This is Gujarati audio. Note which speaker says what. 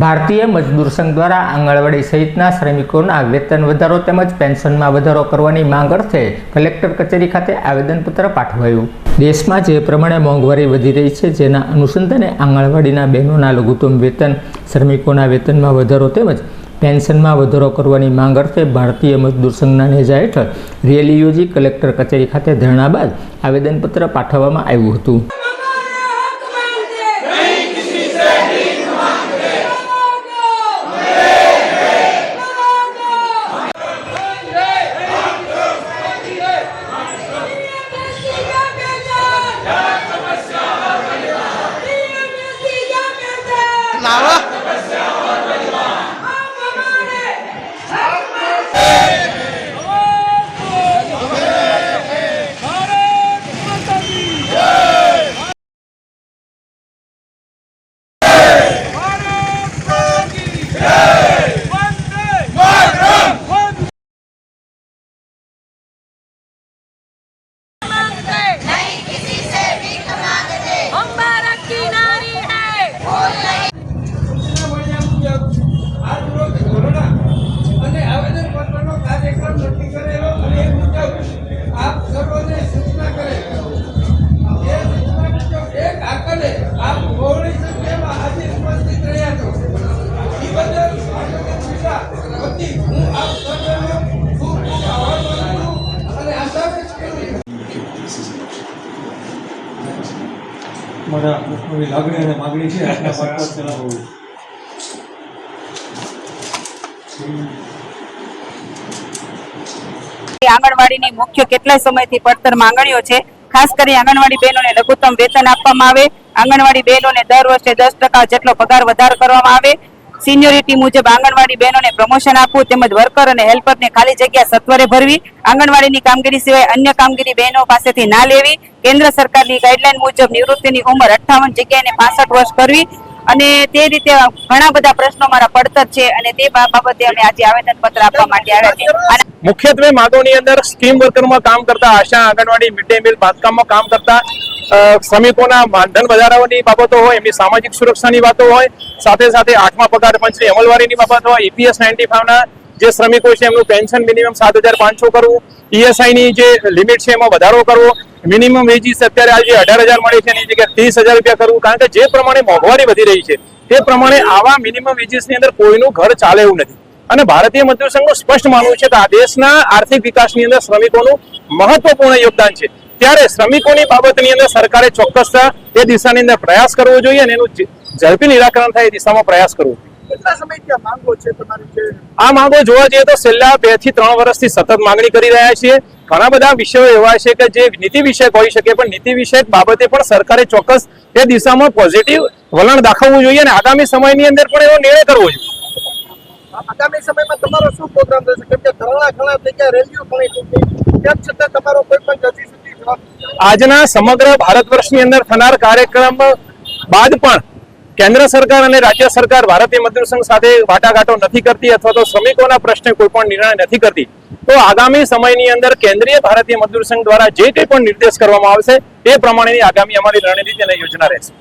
Speaker 1: ભારતીય મજદૂર સંઘ દ્વારા આંગણવાડી સહિતના શ્રમિકોના વેતન વધારો તેમજ પેન્શનમાં વધારો કરવાની માંગ અર્થે કલેક્ટર કચેરી ખાતે આવેદનપત્ર પાઠવાયું। દેશમાં જે પ્રમાણે મોંઘવારી વધી રહી છે, જેના અનુસંધાને આંગણવાડીના બહેનોના લઘુત્તમ વેતન, શ્રમિકોના વેતનમાં વધારો તેમજ પેન્શનમાં વધારો કરવાની માંગ અર્થે ભારતીય મજદૂર સંઘના નેજા હેઠળ રેલી યોજી કલેક્ટર કચેરી ખાતે ધરણા બાદ આવેદનપત્ર પાઠવવામાં આવ્યું હતું।
Speaker 2: મારા પ્રશ્નોની લાગણી અને માગણી છે આપના મારફત ચલાવવું।
Speaker 3: આંગણવાડીની મુખ્ય કેટલાય સમયથી પડતર માંગણીઓ છે। ખાસ કરી આંગણવાડી બહેનોને લઘુત્તમ વેતન આપવામાં આવે, આંગણવાડી બહેનોને દર વર્ષે 10% જેટલો પગાર વધારો કરવામાં આવે, સિનિયોરિટી મુજબ આંગણવાડી બહેનોને પ્રમોશન આપવું તેમજ વર્કર અને હેલ્પરને ખાલી જગ્યા સત્વરે ભરવી, આંગણવાડીની કામગીરી સિવાય અન્ય કામગીરી બહેનો પાસેથી ના લેવી, કેન્દ્ર સરકારની ગાઈડલાઈન મુજબ નિવૃત્તિની ઉંમર 58 જગ્યાએ 65 વર્ષ કરવી અને તે રીતે ઘણા બધા પ્રશ્નો મારા પડતર છે અને તે બાબતે અમે આજે આવેદનપત્ર આપવા માટે આવ્યા છે।
Speaker 4: મુખ્યત્વે માંગોની અંદર સ્કીમ વર્કરમાં કામ કરતા, આશા, આંગણવાડી, મિડ ડે મીલ, બાંધકામમાં કામ કરતા શ્રમિકોના માનધન વધારાની બાબતો હોય, એમની સામાજિક સુરક્ષાની વાતો હોય, સાથે સાથે 8મા પગાર પંચની અમલવારીની બાબત હોય, EPS 95ના જે શ્રમિકો છે એમનું પેન્શન મિનિમમ 7,500 કરવું, ESI ની જે લિમિટ છે એમાં વધારો કરવો, મિનિમમ વેજીસ અત્યારે આજે 18,000 મળે છે એની જગ્યાએ 30,000 રૂપિયા કરવું। કારણ કે જે પ્રમાણે મોંઘવારી વધી રહી છે તે પ્રમાણે આવા મિનિમમ વેજીસની અંદર કોઈનું ઘર ચાલે એવું નથી અને ભારતીય મજદૂર સંઘનું સ્પષ્ટ માનવું છે કે આ દેશના આર્થિક વિકાસની અંદર શ્રમિકોનું મહત્વપૂર્ણ યોગદાન છે। ત્યારે શ્રમિકોની બાબતની અંદર સરકારે ચોક્કસ એ દિશાની અંદર પ્રયાસ કરવો જોઈએ અને એનું ઝડપી નિરાકરણ થાય એ દિશામાં પ્રયાસ કરવો જોઈએ।
Speaker 2: કેટલા સમયથી આ માંગો છે તમારી?
Speaker 4: આ માંગો જોવા જઈએ તો છેલ્લા 2 થી 3 વર્ષથી સતત માંગણી કરી રહ્યા છીએ। ઘણા બધા વિષયો એવા છે કે જે નીતિ વિષયક હોઈ શકે, પણ નીતિ વિષયક બાબતે પણ સરકારે ચોક્કસ એ દિશામાં પોઝિટિવ વલણ દાખવવું જોઈએ અને આગામી સમયની અંદર પણ એવો નિર્ણય કરવો જોઈએ।
Speaker 2: આગામી સમયમાં તમારો શું પ્રોગ્રામ રહેશે? કેમ કે ઘણા જગ્યાએ રેલીઓ પણ તેમ છતાં તમારો કોઈ પણ હજી સુધી
Speaker 4: આજના સમગ્ર ભારત વર્ષની અંદર થનાર કાર્યક્રમ બાદ પણ કેન્દ્ર સરકાર અને રાજ્ય સરકાર ભારતીય મજદૂર સંઘ સાથે વાટાઘાટો નથી કરતી અથવા તો શ્રમિકોના પ્રશ્ને કોઈ પણ નિર્ણય નથી કરતી, તો આગામી સમયની અંદર કેન્દ્રીય ભારતીય મજદૂર સંઘ દ્વારા જે કંઈ પણ નિર્દેશ કરવામાં આવશે એ પ્રમાણેની આગામી અમારી રણનીતિ અને યોજના રહેશે।